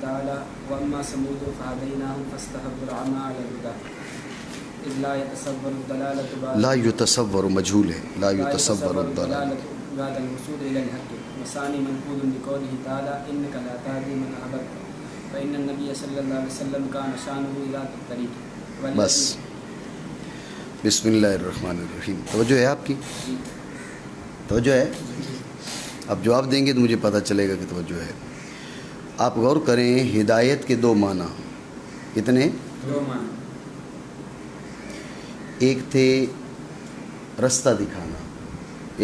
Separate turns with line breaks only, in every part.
تعالی واما ثمود فهديناهم فاستحبوا العمى على الهدى اذ لا يتصور الضلالة
لا يتصور مجهول ہے، لا يتصور الضلالة
بعد الوصول الى الحق. وثاني منقول بقوله تعالى انك لا تهدي من احببت فان النبي صلی اللہ علیہ وسلم كان شانه ذات الطريق.
بس بسم اللہ الرحمن الرحیم. توجہ ہے آپ کی؟ توجہ ہے؟ اب جواب دیں گے تو مجھے پتہ چلے گا کہ توجہ ہے. آپ غور کریں، ہدایت کے دو معنی. کتنے؟
دو معنی.
ایک تھے رستہ دکھانا،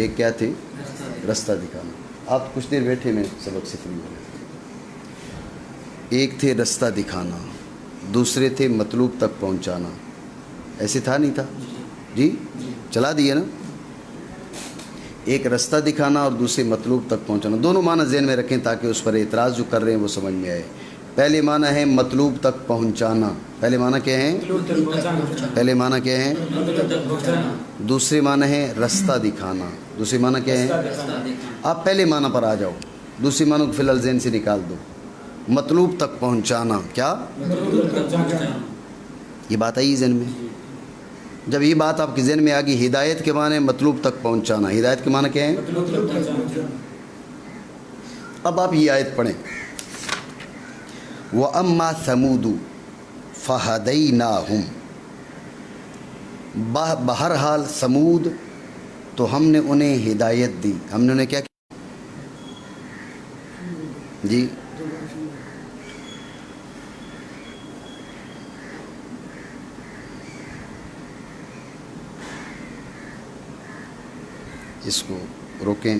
ایک کیا تھے؟ رستہ دکھانا. آپ کچھ دیر بیٹھے میں سبق سے فری ہو گئے. ایک تھے رستہ دکھانا، دوسرے تھے مطلوب تک پہنچانا. ایسے تھا نہیں تھا؟ جی چلا دیا نا. ایک رستہ دکھانا اور دوسرے مطلوب تک پہنچانا. دونوں معنی ذہن میں رکھیں تاکہ اس پر اعتراض جو کر رہے ہیں وہ سمجھ میں آئے. پہلے معنی ہے مطلوب تک پہنچانا. پہلے معنی کیا ہیں؟ پہلے معنی کیا ہیں؟ دوسرے معنی ہے رستہ دکھانا. دوسرے معنی کیا ہے؟ آپ پہلے معنی پر آ جاؤ، دوسرے معنی کو فی الحال ذہن سے نکال دو. مطلوب تک پہنچانا کیا؟ یہ بات آئی ذہن میں؟ جب یہ بات آپ کے ذہن میں آ گئی، ہدایت کے معنی مطلوب تک پہنچانا. ہدایت کے معنی کیا ہیں؟ اب آپ یہ آیت پڑھیں. وَأَمَّا ثَمُودُ فَهَدَيْنَاهُمْ. بہرحال سمود تو ہم نے انہیں ہدایت دی. ہم نے انہیں کیا کیا؟ جی اس کو روکیں.